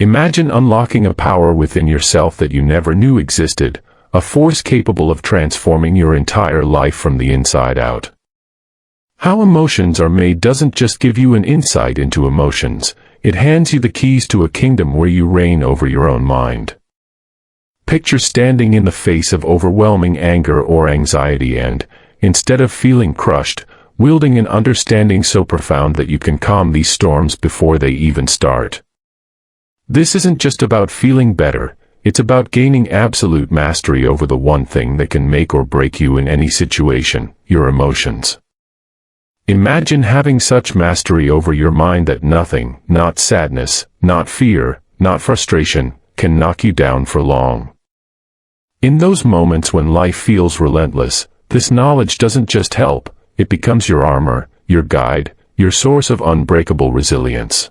Imagine unlocking a power within yourself that you never knew existed, a force capable of transforming your entire life from the inside out. How emotions are made doesn't just give you an insight into emotions, it hands you the keys to a kingdom where you reign over your own mind. Picture standing in the face of overwhelming anger or anxiety and, instead of feeling crushed, wielding an understanding so profound that you can calm these storms before they even start. This isn't just about feeling better, it's about gaining absolute mastery over the one thing that can make or break you in any situation, your emotions. Imagine having such mastery over your mind that nothing, not sadness, not fear, not frustration, can knock you down for long. In those moments when life feels relentless, this knowledge doesn't just help, it becomes your armor, your guide, your source of unbreakable resilience.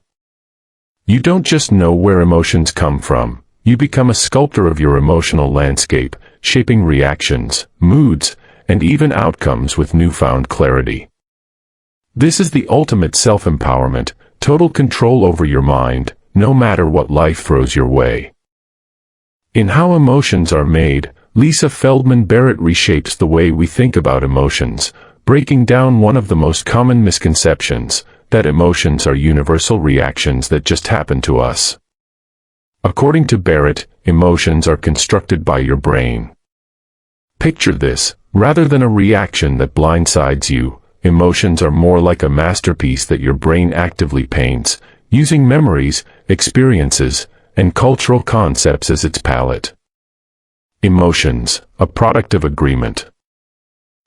You don't just know where emotions come from, you become a sculptor of your emotional landscape, shaping reactions, moods, and even outcomes with newfound clarity. This is the ultimate self-empowerment, total control over your mind, no matter what life throws your way. In How Emotions Are Made, Lisa Feldman Barrett reshapes the way we think about emotions, breaking down one of the most common misconceptions, that emotions are universal reactions that just happen to us. According to Barrett, emotions are constructed by your brain. Picture this, rather than a reaction that blindsides you, emotions are more like a masterpiece that your brain actively paints, using memories, experiences, and cultural concepts as its palette. Emotions, a product of agreement.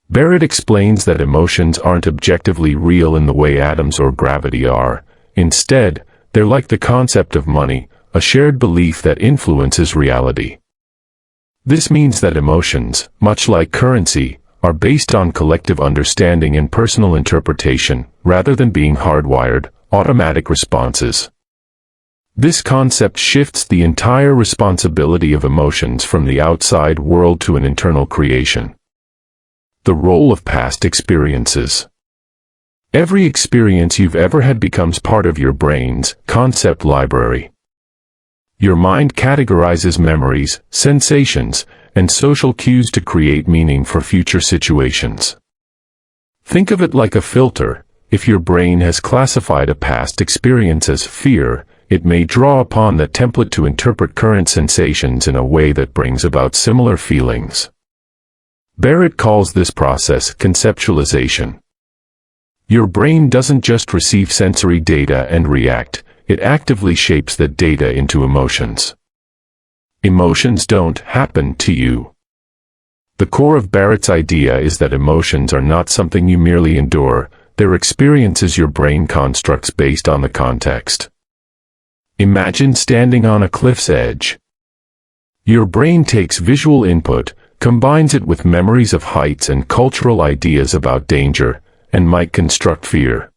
Barrett explains that emotions aren't objectively real in the way atoms or gravity are. Instead, they're like the concept of money, a shared belief that influences reality. This means that emotions, much like currency, are based on collective understanding and personal interpretation, rather than being hardwired, automatic responses. This concept shifts the entire responsibility of emotions from the outside world to an internal creation. The role of past experiences. Every experience you've ever had becomes part of your brain's concept library. Your mind categorizes memories, sensations, and social cues to create meaning for future situations. Think of it like a filter. If your brain has classified a past experience as fear, it may draw upon that template to interpret current sensations in a way that brings about similar feelings. Barrett calls this process conceptualization. Your brain doesn't just receive sensory data and react, it actively shapes that data into emotions. Emotions don't happen to you. The core of Barrett's idea is that emotions are not something you merely endure, they're experiences your brain constructs based on the context. Imagine standing on a cliff's edge. Your brain takes visual input, combines it with memories of heights and cultural ideas about danger, and might construct fear.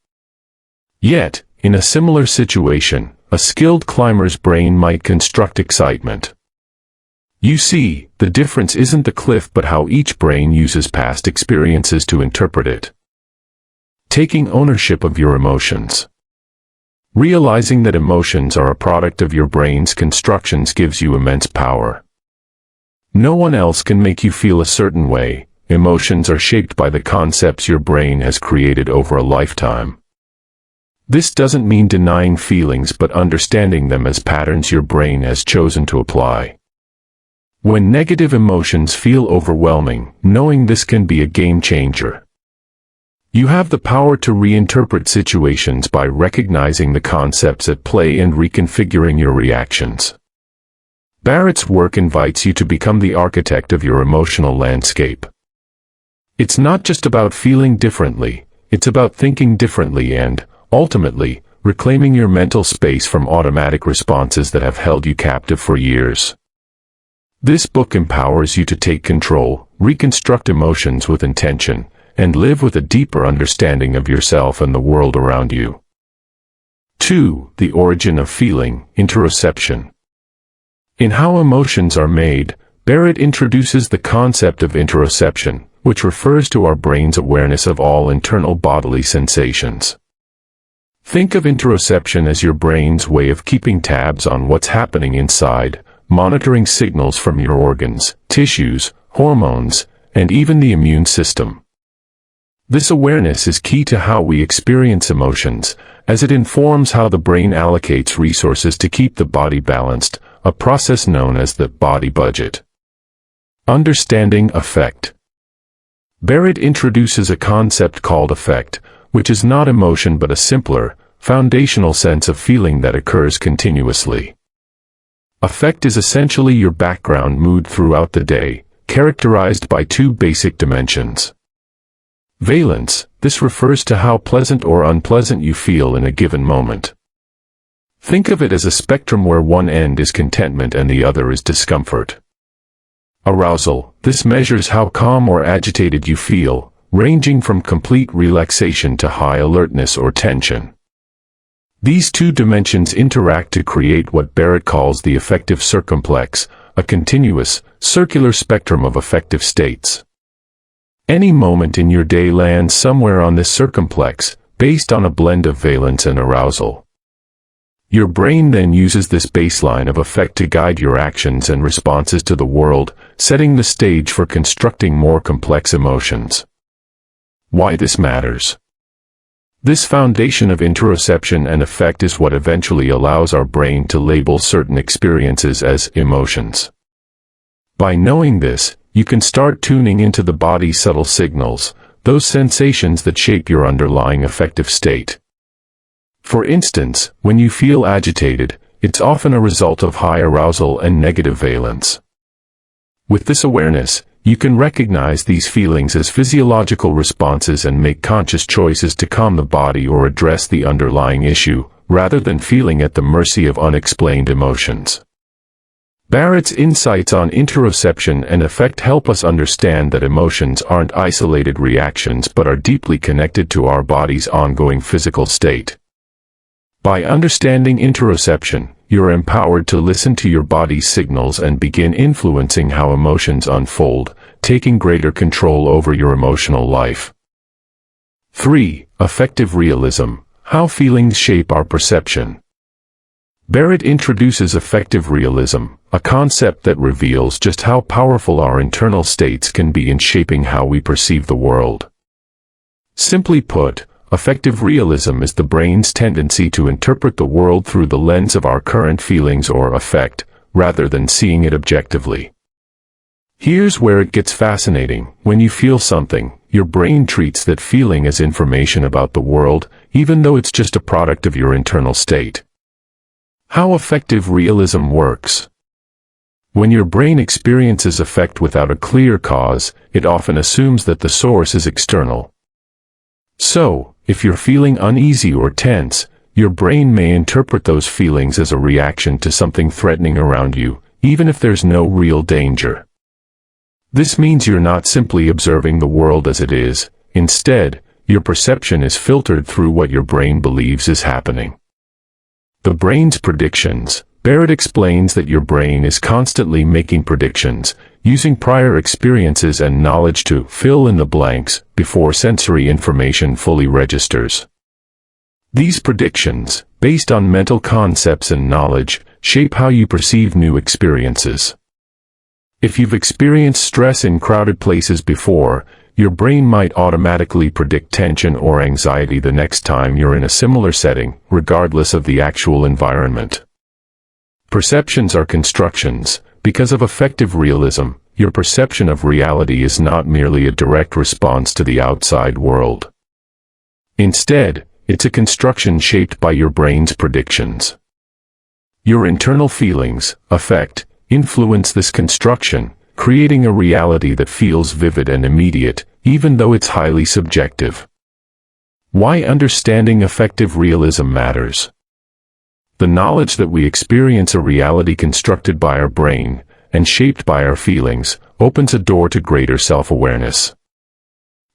Yet, in a similar situation, a skilled climber's brain might construct excitement. You see, the difference isn't the cliff but how each brain uses past experiences to interpret it. Taking ownership of your emotions. Realizing that emotions are a product of your brain's constructions gives you immense power. No one else can make you feel a certain way. Emotions are shaped by the concepts your brain has created over a lifetime. This doesn't mean denying feelings but understanding them as patterns your brain has chosen to apply. When negative emotions feel overwhelming, knowing this can be a game changer. You have the power to reinterpret situations by recognizing the concepts at play and reconfiguring your reactions. Barrett's work invites you to become the architect of your emotional landscape. It's not just about feeling differently, it's about thinking differently and, ultimately, reclaiming your mental space from automatic responses that have held you captive for years. This book empowers you to take control, reconstruct emotions with intention, and live with a deeper understanding of yourself and the world around you. 2. The origin of feeling, interoception. In How Emotions Are Made, Barrett introduces the concept of interoception, which refers to our brain's awareness of all internal bodily sensations. Think of interoception as your brain's way of keeping tabs on what's happening inside, monitoring signals from your organs, tissues, hormones, and even the immune system. This awareness is key to how we experience emotions, as it informs how the brain allocates resources to keep the body balanced, a process known as the body budget. Understanding affect. Barrett introduces a concept called affect, which is not emotion but a simpler, foundational sense of feeling that occurs continuously. Affect is essentially your background mood throughout the day, characterized by two basic dimensions. Valence, this refers to how pleasant or unpleasant you feel in a given moment. Think of it as a spectrum where one end is contentment and the other is discomfort. Arousal, this measures how calm or agitated you feel, ranging from complete relaxation to high alertness or tension. These two dimensions interact to create what Barrett calls the affective circumplex, a continuous, circular spectrum of affective states. Any moment in your day lands somewhere on this circumplex, based on a blend of valence and arousal. Your brain then uses this baseline of affect to guide your actions and responses to the world, setting the stage for constructing more complex emotions. Why this matters? This foundation of interoception and affect is what eventually allows our brain to label certain experiences as emotions. By knowing this, you can start tuning into the body's subtle signals, those sensations that shape your underlying affective state. For instance, when you feel agitated, it's often a result of high arousal and negative valence. With this awareness, you can recognize these feelings as physiological responses and make conscious choices to calm the body or address the underlying issue, rather than feeling at the mercy of unexplained emotions. Barrett's insights on interoception and affect help us understand that emotions aren't isolated reactions but are deeply connected to our body's ongoing physical state. By understanding interoception, you're empowered to listen to your body's signals and begin influencing how emotions unfold, taking greater control over your emotional life. 3. Affective realism, how feelings shape our perception. Barrett introduces affective realism, a concept that reveals just how powerful our internal states can be in shaping how we perceive the world. Simply put, affective realism is the brain's tendency to interpret the world through the lens of our current feelings or affect, rather than seeing it objectively. Here's where it gets fascinating. When you feel something, your brain treats that feeling as information about the world, even though it's just a product of your internal state. How affective realism works. When your brain experiences affect without a clear cause, it often assumes that the source is external. So, if you're feeling uneasy or tense, your brain may interpret those feelings as a reaction to something threatening around you, even if there's no real danger. This means you're not simply observing the world as it is. Instead, your perception is filtered through what your brain believes is happening. The brain's predictions. Barrett explains that your brain is constantly making predictions, using prior experiences and knowledge to fill in the blanks before sensory information fully registers. These predictions, based on mental concepts and knowledge, shape how you perceive new experiences. If you've experienced stress in crowded places before, your brain might automatically predict tension or anxiety the next time you're in a similar setting, regardless of the actual environment. Perceptions are constructions. Because of affective realism, your perception of reality is not merely a direct response to the outside world. Instead, it's a construction shaped by your brain's predictions. Your internal feelings, affect, influence this construction, creating a reality that feels vivid and immediate, even though it's highly subjective. Why understanding affective realism matters. The knowledge that we experience a reality constructed by our brain, and shaped by our feelings, opens a door to greater self-awareness.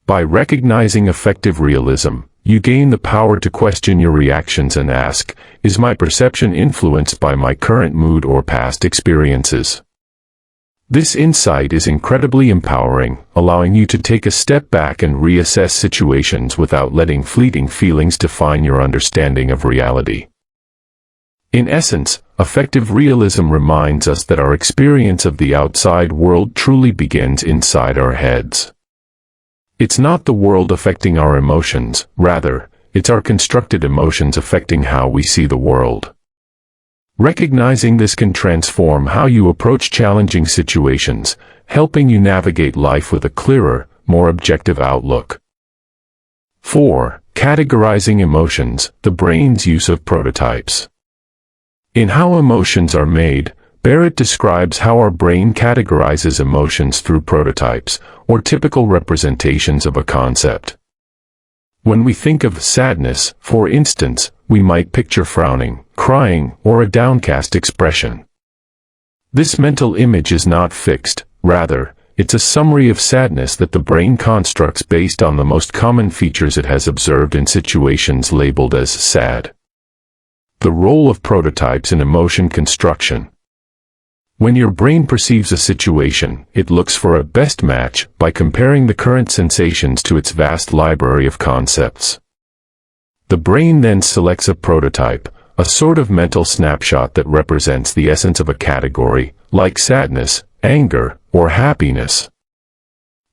By recognizing affective realism, you gain the power to question your reactions and ask, is my perception influenced by my current mood or past experiences? This insight is incredibly empowering, allowing you to take a step back and reassess situations without letting fleeting feelings define your understanding of reality. In essence, effective realism reminds us that our experience of the outside world truly begins inside our heads. It's not the world affecting our emotions, rather, it's our constructed emotions affecting how we see the world. Recognizing this can transform how you approach challenging situations, helping you navigate life with a clearer, more objective outlook. 4. Categorizing emotions, the brain's use of prototypes. In How Emotions Are Made, Barrett describes how our brain categorizes emotions through prototypes, or typical representations of a concept. When we think of sadness, for instance, we might picture frowning, crying, or a downcast expression. This mental image is not fixed, rather, it's a summary of sadness that the brain constructs based on the most common features it has observed in situations labeled as sad. The role of prototypes in emotion construction. When your brain perceives a situation, it looks for a best match by comparing the current sensations to its vast library of concepts. The brain then selects a prototype, a sort of mental snapshot that represents the essence of a category, like sadness, anger, or happiness.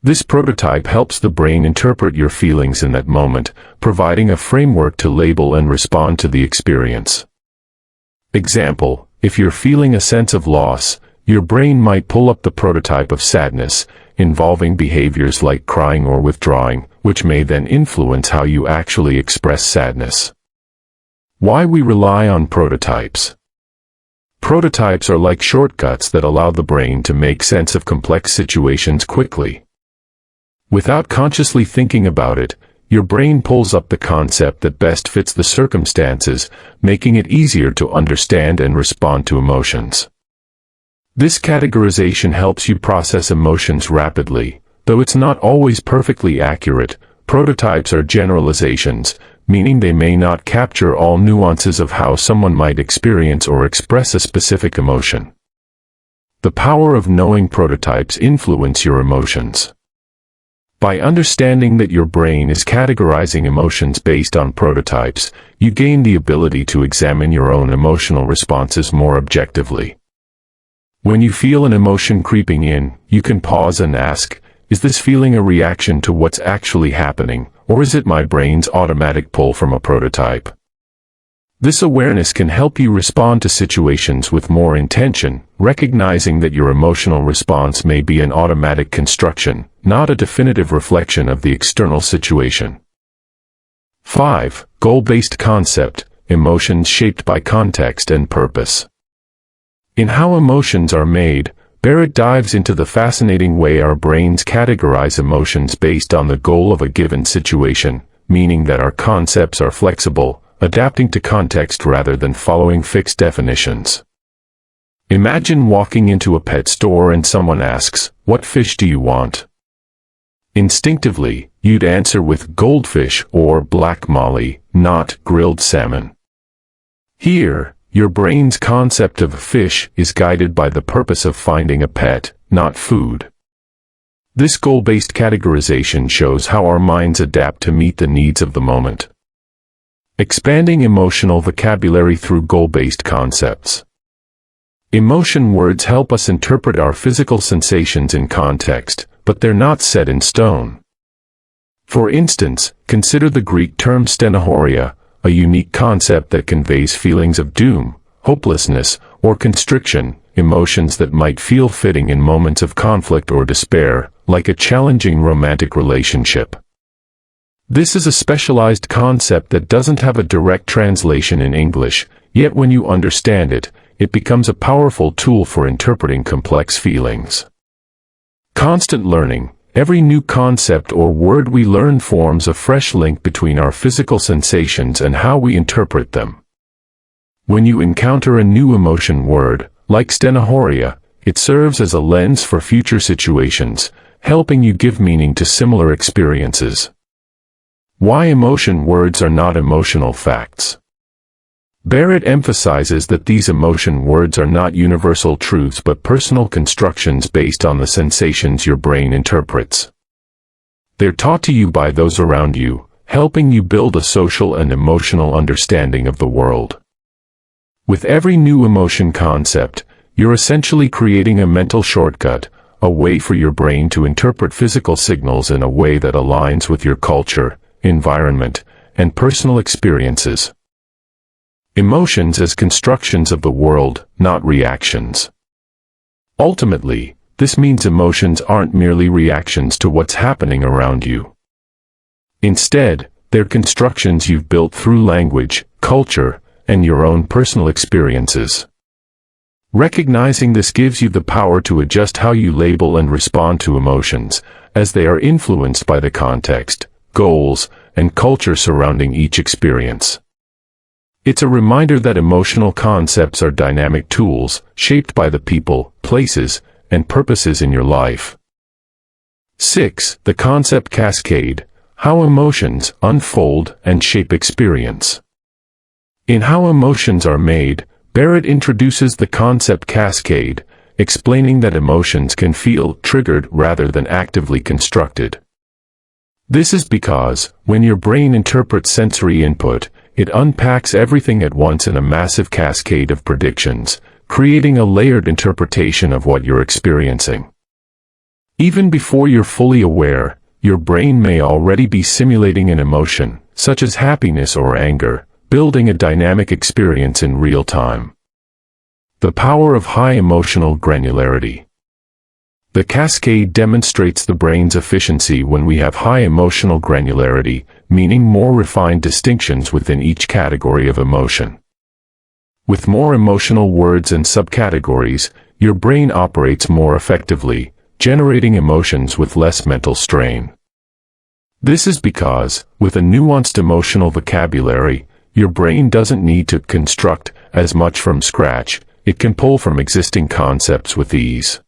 This prototype helps the brain interpret your feelings in that moment, providing a framework to label and respond to the experience. Example: if you're feeling a sense of loss, your brain might pull up the prototype of sadness, involving behaviors like crying or withdrawing, which may then influence how you actually express sadness. Why we rely on prototypes. Prototypes are like shortcuts that allow the brain to make sense of complex situations quickly. Without consciously thinking about it, your brain pulls up the concept that best fits the circumstances, making it easier to understand and respond to emotions. This categorization helps you process emotions rapidly. Though it's not always perfectly accurate, prototypes are generalizations, meaning they may not capture all nuances of how someone might experience or express a specific emotion. The power of knowing prototypes influence your emotions. By understanding that your brain is categorizing emotions based on prototypes, you gain the ability to examine your own emotional responses more objectively. When you feel an emotion creeping in, you can pause and ask, is this feeling a reaction to what's actually happening, or is it my brain's automatic pull from a prototype? This awareness can help you respond to situations with more intention, recognizing that your emotional response may be an automatic construction, not a definitive reflection of the external situation. 5. Goal-based concept, emotions shaped by context and purpose. In How Emotions Are Made, Barrett dives into the fascinating way our brains categorize emotions based on the goal of a given situation, meaning that our concepts are flexible, adapting to context rather than following fixed definitions. Imagine walking into a pet store and someone asks, "What fish do you want?" Instinctively, you'd answer with goldfish or black molly, not grilled salmon. Here, your brain's concept of fish is guided by the purpose of finding a pet, not food. This goal-based categorization shows how our minds adapt to meet the needs of the moment. Expanding emotional vocabulary through goal-based concepts. Emotion words help us interpret our physical sensations in context, but they're not set in stone. For instance, consider the Greek term stenochoria, a unique concept that conveys feelings of doom, hopelessness, or constriction, emotions that might feel fitting in moments of conflict or despair, like a challenging romantic relationship. This is a specialized concept that doesn't have a direct translation in English, yet when you understand it, it becomes a powerful tool for interpreting complex feelings. Constant learning. Every new concept or word we learn forms a fresh link between our physical sensations and how we interpret them. When you encounter a new emotion word, like stenochoria, it serves as a lens for future situations, helping you give meaning to similar experiences. Why emotion words are not emotional facts. Barrett emphasizes that these emotion words are not universal truths but personal constructions based on the sensations your brain interprets. They're taught to you by those around you, helping you build a social and emotional understanding of the world. With every new emotion concept, you're essentially creating a mental shortcut, a way for your brain to interpret physical signals in a way that aligns with your culture, environment, and personal experiences. Emotions as constructions of the world, not reactions. Ultimately, this means emotions aren't merely reactions to what's happening around you. Instead, they're constructions you've built through language, culture, and your own personal experiences. Recognizing this gives you the power to adjust how you label and respond to emotions, as they are influenced by the context, goals, and culture surrounding each experience. It's a reminder that emotional concepts are dynamic tools, shaped by the people, places, and purposes in your life. 6. The concept cascade: how emotions unfold and shape experience. In How Emotions Are Made, Barrett introduces the concept cascade, explaining that emotions can feel triggered rather than actively constructed. This is because, when your brain interprets sensory input, it unpacks everything at once in a massive cascade of predictions, creating a layered interpretation of what you're experiencing. Even before you're fully aware, your brain may already be simulating an emotion, such as happiness or anger, building a dynamic experience in real time. The power of high emotional granularity. The cascade demonstrates the brain's efficiency when we have high emotional granularity, meaning more refined distinctions within each category of emotion. With more emotional words and subcategories, your brain operates more effectively, generating emotions with less mental strain. This is because, with a nuanced emotional vocabulary, your brain doesn't need to construct as much from scratch. It can pull from existing concepts with ease.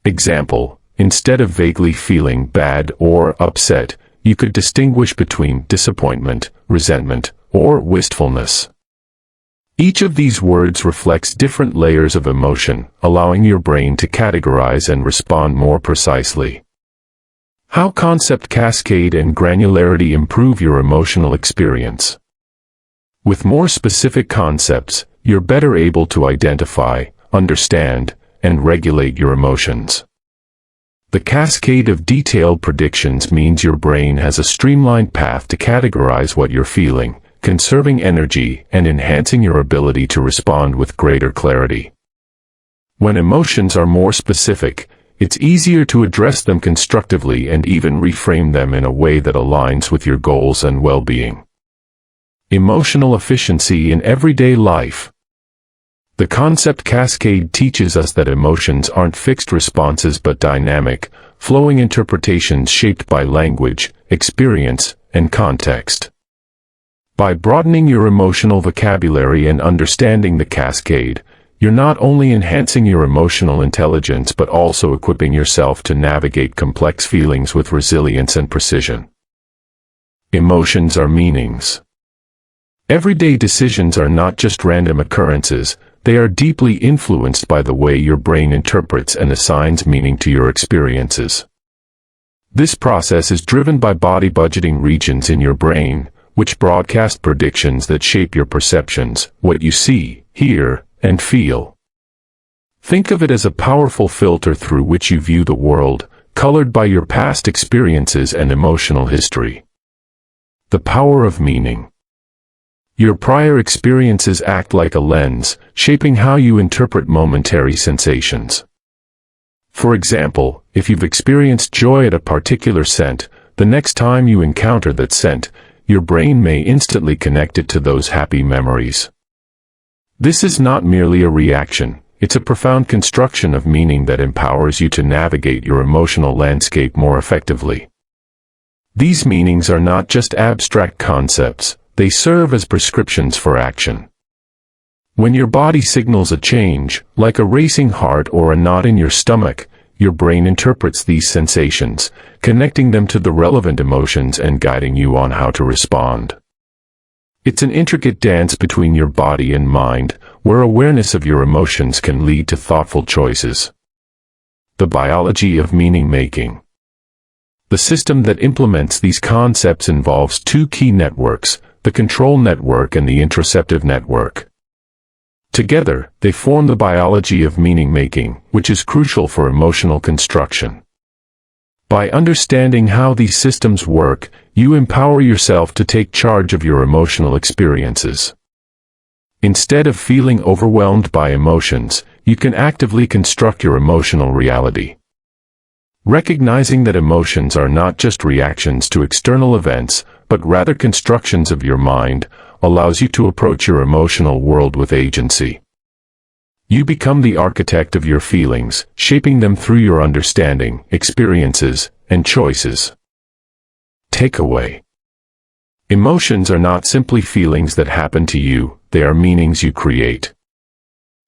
Example: instead of vaguely feeling bad or upset, you could distinguish between disappointment, resentment, or wistfulness. Each of these words reflects different layers of emotion, allowing your brain to categorize and respond more precisely. How concept cascade and granularity improve your emotional experience. With more specific concepts, you're better able to identify, understand, and regulate your emotions. The cascade of detailed predictions means your brain has a streamlined path to categorize what you're feeling, conserving energy and enhancing your ability to respond with greater clarity. When emotions are more specific, it's easier to address them constructively and even reframe them in a way that aligns with your goals and well-being. Emotional efficiency in everyday life. The concept cascade teaches us that emotions aren't fixed responses but dynamic, flowing interpretations shaped by language, experience, and context. By broadening your emotional vocabulary and understanding the cascade, you're not only enhancing your emotional intelligence but also equipping yourself to navigate complex feelings with resilience and precision. Emotions are meanings. Everyday decisions are not just random occurrences, they are deeply influenced by the way your brain interprets and assigns meaning to your experiences. This process is driven by body budgeting regions in your brain, which broadcast predictions that shape your perceptions, what you see, hear, and feel. Think of it as a powerful filter through which you view the world, colored by your past experiences and emotional history. The power of meaning. Your prior experiences act like a lens, shaping how you interpret momentary sensations. For example, if you've experienced joy at a particular scent, the next time you encounter that scent, your brain may instantly connect it to those happy memories. This is not merely a reaction, it's a profound construction of meaning that empowers you to navigate your emotional landscape more effectively. These meanings are not just abstract concepts, they serve as prescriptions for action. When your body signals a change, like a racing heart or a knot in your stomach, your brain interprets these sensations, connecting them to the relevant emotions and guiding you on how to respond. It's an intricate dance between your body and mind, where awareness of your emotions can lead to thoughtful choices. The biology of meaning-making. The system that implements these concepts involves two key networks, the control network and the interoceptive network. Together, they form the biology of meaning-making, which is crucial for emotional construction. By understanding how these systems work, you empower yourself to take charge of your emotional experiences. Instead of feeling overwhelmed by emotions, you can actively construct your emotional reality. Recognizing that emotions are not just reactions to external events, but rather constructions of your mind, allows you to approach your emotional world with agency. You become the architect of your feelings, shaping them through your understanding, experiences, and choices. Takeaway. Emotions are not simply feelings that happen to you, they are meanings you create.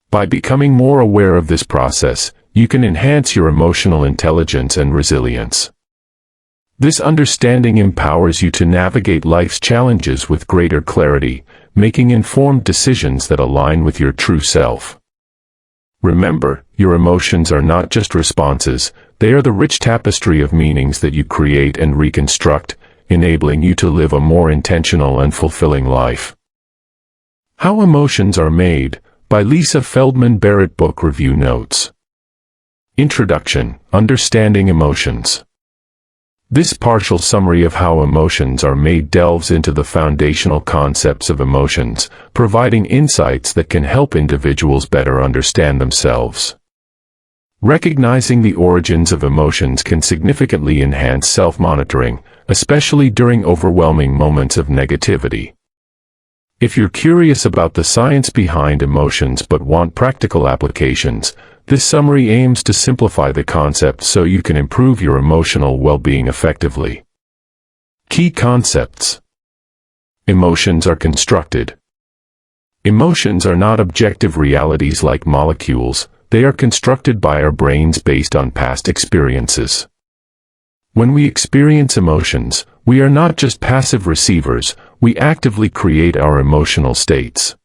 By becoming more aware of this process, you can enhance your emotional intelligence and resilience. This understanding empowers you to navigate life's challenges with greater clarity, making informed decisions that align with your true self. Remember, your emotions are not just responses, they are the rich tapestry of meanings that you create and reconstruct, enabling you to live a more intentional and fulfilling life. How Emotions Are Made, by Lisa Feldman Barrett. Book Review Notes. Introduction, Understanding Emotions. This partial summary of how emotions are made delves into the foundational concepts of emotions, providing insights that can help individuals better understand themselves. Recognizing the origins of emotions can significantly enhance self-monitoring, especially during overwhelming moments of negativity. If you're curious about the science behind emotions but want practical applications, this summary aims to simplify the concept so you can improve your emotional well-being effectively. Key concepts. Emotions are constructed. Emotions are not objective realities like molecules, they are constructed by our brains based on past experiences. When we experience emotions, we are not just passive receivers, we actively create our emotional states.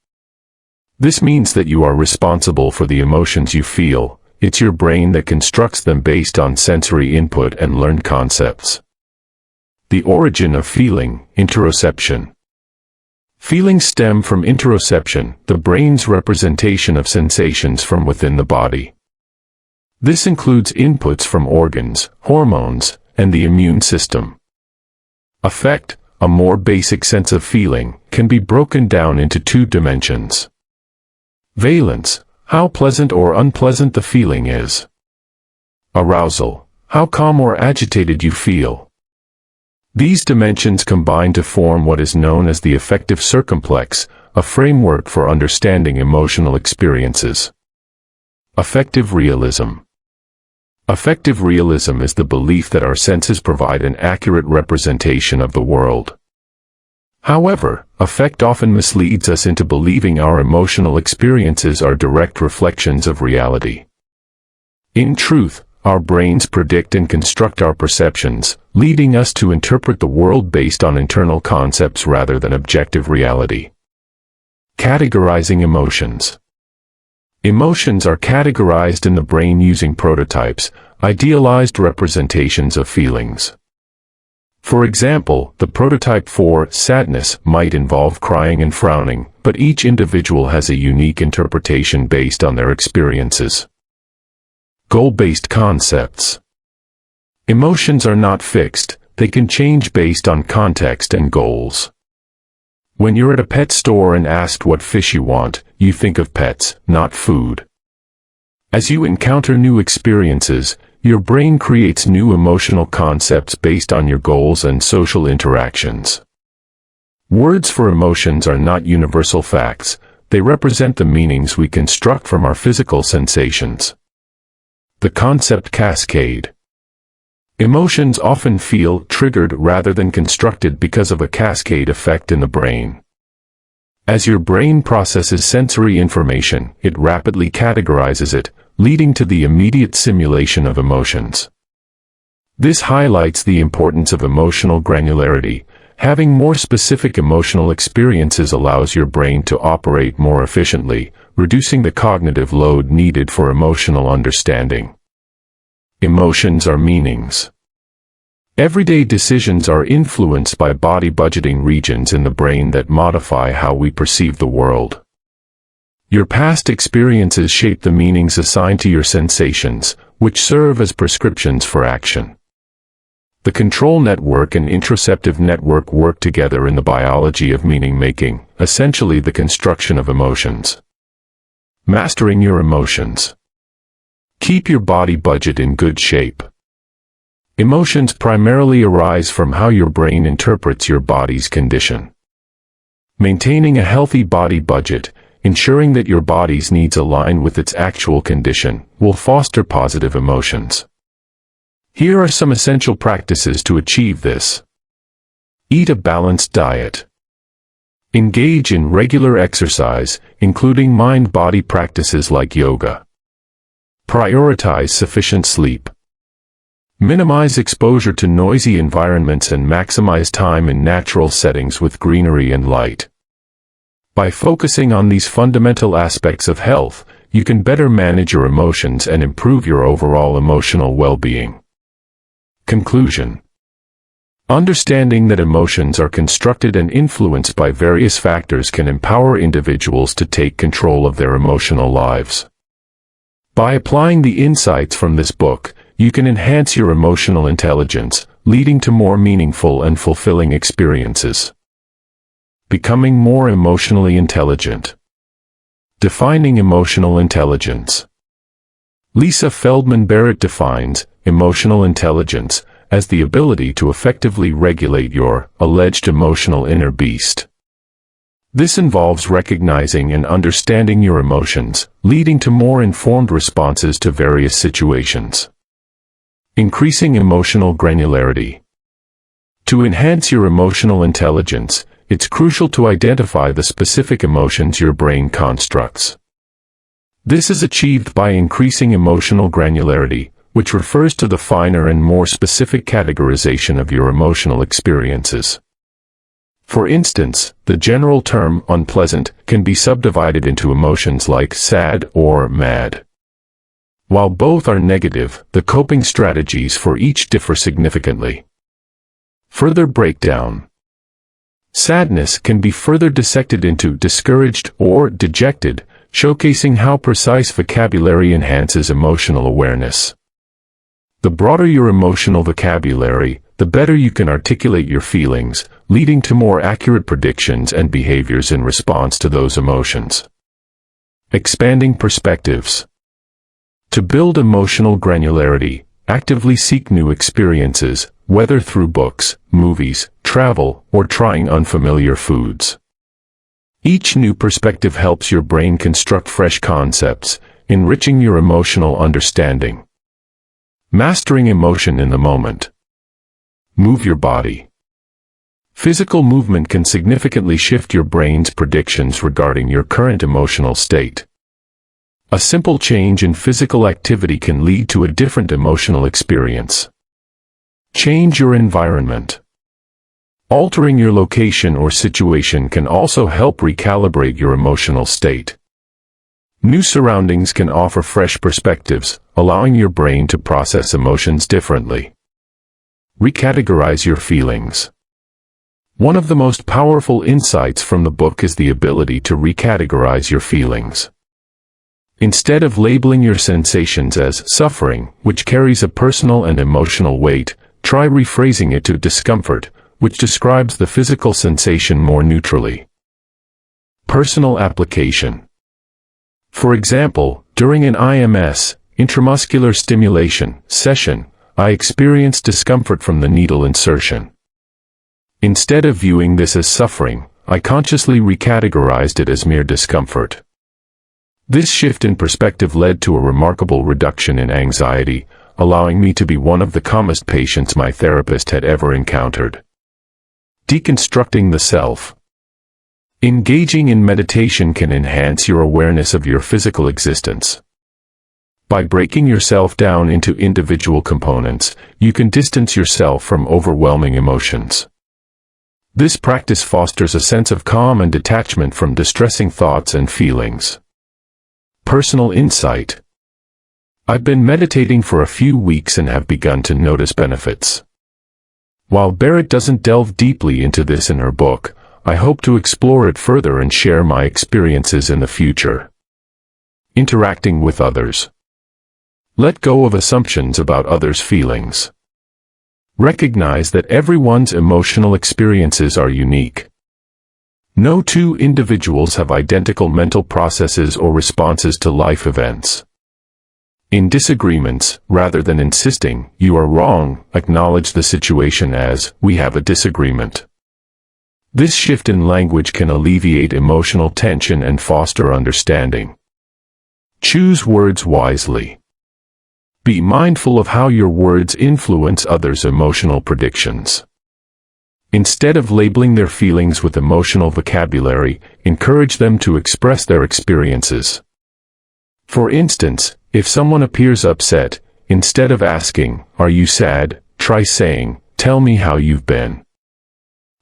This means that you are responsible for the emotions you feel. It's your brain that constructs them based on sensory input and learned concepts. The origin of feeling, interoception. Feelings stem from interoception, the brain's representation of sensations from within the body. This includes inputs from organs, hormones, and the immune system. Affect, a more basic sense of feeling, can be broken down into two dimensions. Valence, how pleasant or unpleasant the feeling is. Arousal, how calm or agitated you feel. These dimensions combine to form what is known as the affective circumplex, a framework for understanding emotional experiences. Affective realism. Affective realism is the belief that our senses provide an accurate representation of the world. However, affect often misleads us into believing our emotional experiences are direct reflections of reality. In truth, our brains predict and construct our perceptions, leading us to interpret the world based on internal concepts rather than objective reality. Categorizing emotions. Emotions are categorized in the brain using prototypes, idealized representations of feelings. For example, the prototype for sadness might involve crying and frowning, but each individual has a unique interpretation based on their experiences. Goal-based concepts. Emotions are not fixed, they can change based on context and goals. When you're at a pet store and asked what fish you want, you think of pets, not food. As you encounter new experiences, your brain creates new emotional concepts based on your goals and social interactions. Words for emotions are not universal facts, they represent the meanings we construct from our physical sensations. The concept cascade. Emotions often feel triggered rather than constructed because of a cascade effect in the brain. As your brain processes sensory information, it rapidly categorizes it, leading to the immediate simulation of emotions. This highlights the importance of emotional granularity, Having more specific emotional experiences allows your brain to operate more efficiently, reducing the cognitive load needed for emotional understanding. Emotions are meanings. Everyday decisions are influenced by body budgeting regions in the brain that modify how we perceive the world. Your past experiences shape the meanings assigned to your sensations, which serve as prescriptions for action. The control network and interoceptive network work together in the biology of meaning-making, essentially the construction of emotions. Mastering your emotions. Keep your body budget in good shape. Emotions primarily arise from how your brain interprets your body's condition. Maintaining a healthy body budget, ensuring that your body's needs align with its actual condition, will foster positive emotions. Here are some essential practices to achieve this. Eat a balanced diet. Engage in regular exercise, including mind-body practices like yoga. Prioritize sufficient sleep. Minimize exposure to noisy environments and maximize time in natural settings with greenery and light. By focusing on these fundamental aspects of health, you can better manage your emotions and improve your overall emotional well-being. Conclusion. Understanding that emotions are constructed and influenced by various factors can empower individuals to take control of their emotional lives. By applying the insights from this book, you can enhance your emotional intelligence, leading to more meaningful and fulfilling experiences. Becoming more emotionally intelligent. Defining emotional intelligence. Lisa Feldman Barrett defines emotional intelligence as the ability to effectively regulate your alleged emotional inner beast. This involves recognizing and understanding your emotions, leading to more informed responses to various situations. Increasing emotional granularity. To enhance your emotional intelligence, it's crucial to identify the specific emotions your brain constructs. This is achieved by increasing emotional granularity, which refers to the finer and more specific categorization of your emotional experiences. For instance, the general term unpleasant can be subdivided into emotions like sad or mad. While both are negative, the coping strategies for each differ significantly. Further breakdown. Sadness can be further dissected into discouraged or dejected, showcasing how precise vocabulary enhances emotional awareness. The broader your emotional vocabulary, the better you can articulate your feelings, leading to more accurate predictions and behaviors in response to those emotions. Expanding perspectives. To build emotional granularity, actively seek new experiences, whether through books, movies, travel, or trying unfamiliar foods. Each new perspective helps your brain construct fresh concepts, enriching your emotional understanding. Mastering emotion in the moment. Move your body. Physical movement can significantly shift your brain's predictions regarding your current emotional state. A simple change in physical activity can lead to a different emotional experience. Change your environment. Altering your location or situation can also help recalibrate your emotional state. New surroundings can offer fresh perspectives, allowing your brain to process emotions differently. Recategorize your feelings. One of the most powerful insights from the book is the ability to recategorize your feelings. Instead of labeling your sensations as suffering, which carries a personal and emotional weight, try rephrasing it to discomfort, which describes the physical sensation more neutrally. Personal application. For example, during an IMS, intramuscular stimulation, session, I experienced discomfort from the needle insertion. Instead of viewing this as suffering, I consciously recategorized it as mere discomfort. This shift in perspective led to a remarkable reduction in anxiety, allowing me to be one of the calmest patients my therapist had ever encountered. Deconstructing the self. Engaging in meditation can enhance your awareness of your physical existence. By breaking yourself down into individual components, you can distance yourself from overwhelming emotions. This practice fosters a sense of calm and detachment from distressing thoughts and feelings. Personal insight. I've been meditating for a few weeks and have begun to notice benefits. While Barrett doesn't delve deeply into this in her book, I hope to explore it further and share my experiences in the future. Interacting with others. Let go of assumptions about others' feelings. Recognize that everyone's emotional experiences are unique. No two individuals have identical mental processes or responses to life events. In disagreements, rather than insisting, "You are wrong," acknowledge the situation as, "We have a disagreement." This shift in language can alleviate emotional tension and foster understanding. Choose words wisely. Be mindful of how your words influence others' emotional predictions. Instead of labeling their feelings with emotional vocabulary, encourage them to express their experiences. For instance, if someone appears upset, instead of asking, "Are you sad?" try saying, "Tell me how you've been."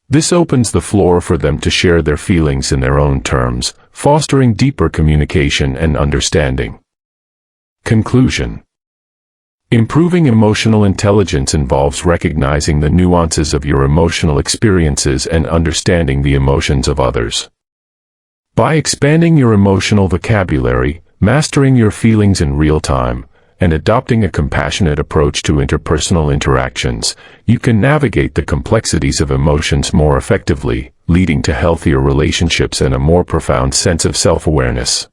This opens the floor for them to share their feelings in their own terms, fostering deeper communication and understanding. Conclusion. Improving emotional intelligence involves recognizing the nuances of your emotional experiences and understanding the emotions of others. By expanding your emotional vocabulary, mastering your feelings in real time, and adopting a compassionate approach to interpersonal interactions, you can navigate the complexities of emotions more effectively, leading to healthier relationships and a more profound sense of self-awareness.